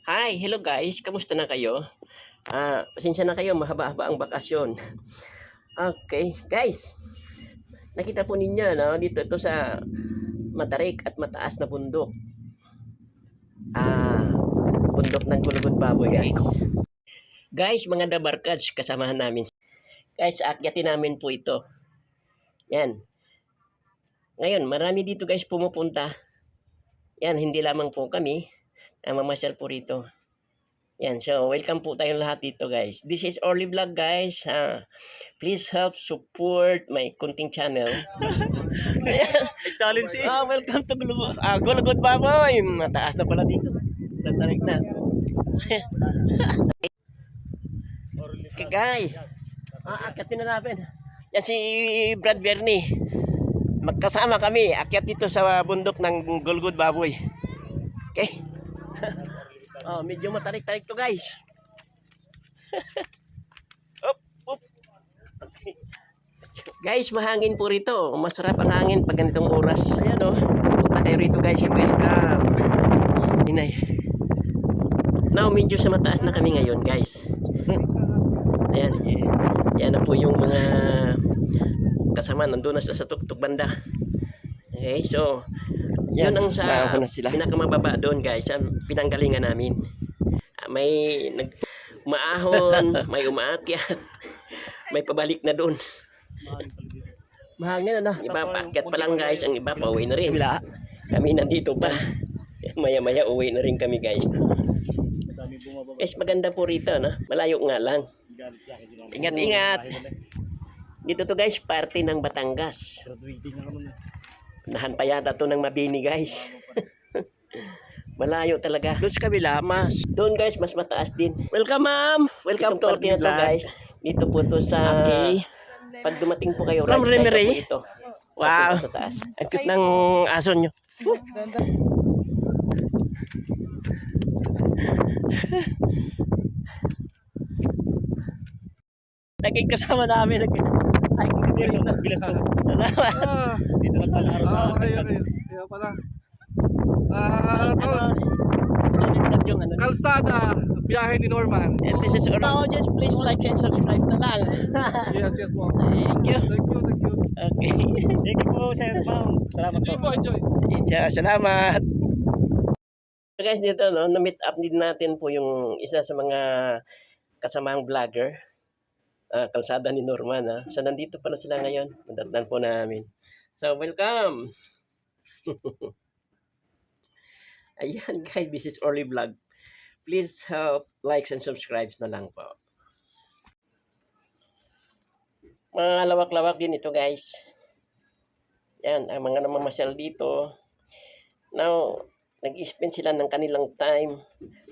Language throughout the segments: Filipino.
Hi, hello guys. Kamusta na kayo? Pasensya na kayo, mahaba-haba ang bakasyon. Okay, guys. Nakita po ninyo, no? Dito ito sa matarik at mataas na bundok. Bundok ng Gulugod Baboy, guys. Guys, mga dabarkads, kasamahan namin. Guys, aakyatin namin po ito. Yan. Ngayon, marami dito guys pumupunta. Yan, hindi lamang po kami. Mamasyal po rito. Yan, so welcome po tayong lahat dito guys. This is Orly Vlog guys. Please help support my kunting channel. Challenge eh. Welcome to Gulugod Baboy. Mataas na pala dito. Tatarik na. Okay guys. Akyatin na natin. Yan si Brad Bernie. Magkasama kami. Akyat dito sa bundok ng Gulugod Baboy. Okay. Medyo matarik-tarik to guys. Okay. Guys, mahangin po rito. Masarap ang hangin pag ganitong oras. Ayan punta kayo rito guys. Welcome. Inay. Now, medyo sa mataas na kami ngayon guys. Ayan. Yan na po yung mga kasama. Nandun na sa tuktok banda. Okay, so yun ang sa pinakamababa doon guys, ang pinanggalingan namin. May umaahon, may umaakyat, may pabalik na doon. Mahangin iba paakyat pa lang guys, ang iba pauwi na rin. Kami nandito pa. Maya-maya uwi na rin kami guys. Guys, maganda po rito, malayo nga lang. Ingat-ingat. Dito to guys, parte ng Batangas. Nahan pa yata to ng Mabini guys. Malayo talaga. Doon sa kabila, doon guys, mas mataas din. Welcome ma'am! Welcome to Orly na to guys. Dito po to sa... Pag dumating po kayo, right side po ito. Wow! Sa taas. Ang cute ng aso nyo. Naging kasama namin. Bilas ko. Dito lang pala araw sa Kaya pala. Kalsada, biyahe ni Norman. And this is audience. Please like and subscribe na lang. Yes po. Thank you. Thank you. Okay. Thank you po, Sir Pao. Salamat po. Enjoy. Salamat. So guys, dito na-meet up din natin po yung isa sa mga kasamang vlogger. Kalsada ni Norman. So nandito pala sila ngayon. Nadatnan po namin. So welcome. Ayan guys, this is Orly Vlog. Please help likes and subscribe na lang po. Mga lawak-lawak din ito guys. Yan, ang mga namamasyal dito. Now, nag-spend sila ng kanilang time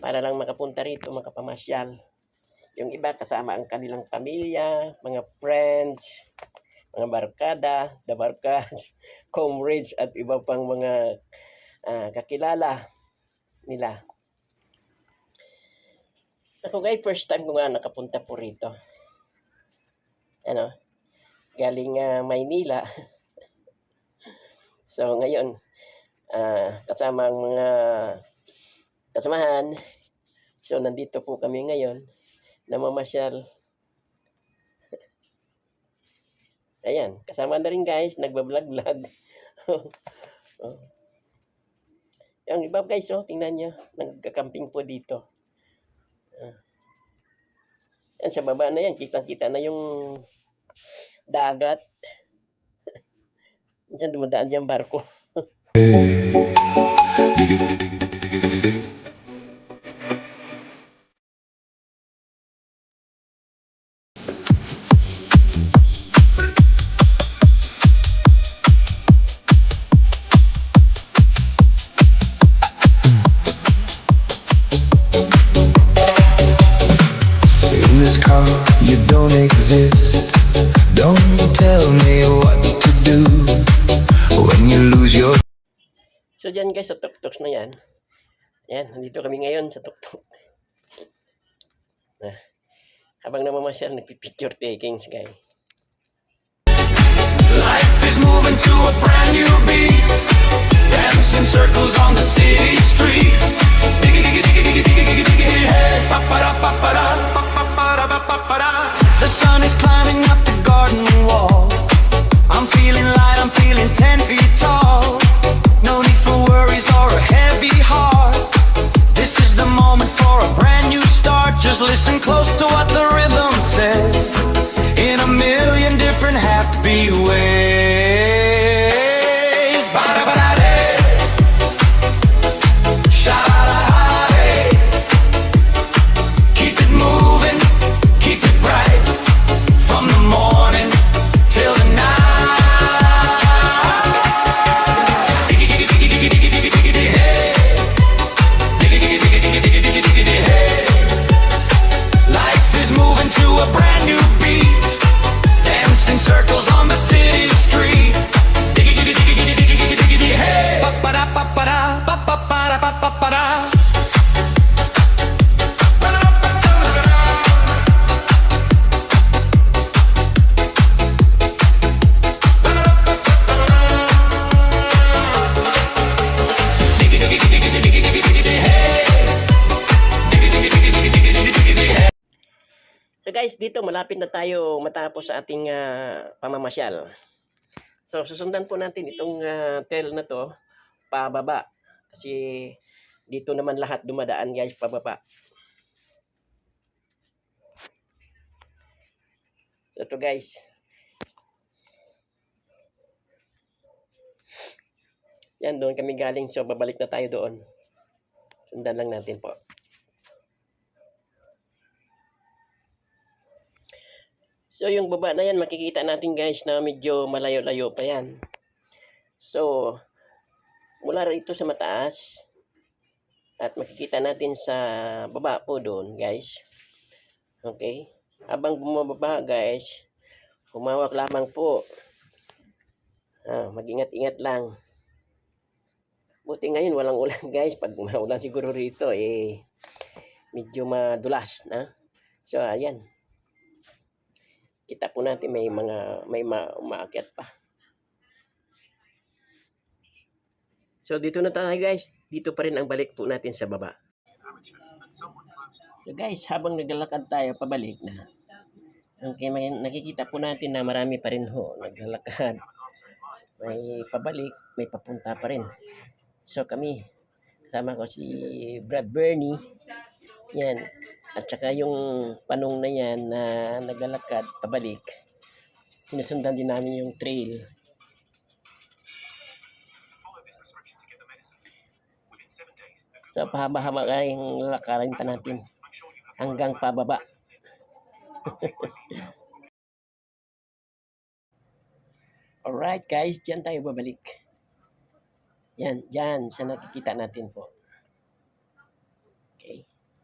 para lang makapunta rito, makapamasyal. Yung iba kasama ang kanilang pamilya, mga friends, mga barkada, dabarkads, comrades at iba pang mga kakilala nila. Ako guys, first time ko nga nakapunta po rito. Galing Maynila. So ngayon, kasama ang mga kasamahan. So nandito po kami ngayon. Namamasyal. Ayan, kasama na rin guys, nagbablog-vlog. Yung iba guys, tingnan nyo, nagkakamping po dito. Yan, sa baba na yan, kitang-kita na yung dagat. Diyan dumadaan dyan barko. You don't exist. Don't tell me what to do when you lose your... So dyan guys, sa tuk-tuks na yan. Yan, nandito kami ngayon sa tuk-tuk. Habang namamasyal, nagpipicture takings guys. Life is moving to a brand new beat, dancing circles on the city street. guys, dito malapit na tayo matapos sa ating pamamasyal. So susundan po natin itong trail na to pababa. Kasi dito naman lahat dumadaan guys pababa. So ito guys. Yan, doon kami galing. So babalik na tayo doon. Sundan lang natin po. So yung baba na yan, makikita natin guys na medyo malayo-layo pa yan. So, mula rito sa mataas, at makikita natin sa baba po doon guys. Okay? Habang bumababa guys, humawak lamang po. Mag-ingat-ingat lang. Buti ngayon walang ulan guys. Pag maulan siguro rito, medyo madulas. So, ayan. Kita po natin may umaakyat pa. So dito na tayo guys. Dito pa rin ang balik po natin sa baba. So guys, habang naglalakad tayo pabalik na. Okay, nakikita po natin na marami pa rin ho naglalakad. May pabalik, may papunta pa rin. So kami, kasama ko si Brad Bernie. Yan. At saka yung panong na yan na naglalakad pabalik, sinusundan din namin yung trail. So pahaba-haba kayong lalakarin pa natin hanggang pababa. Alright guys, dyan tayo babalik. Yan, dyan sa nakikita natin po.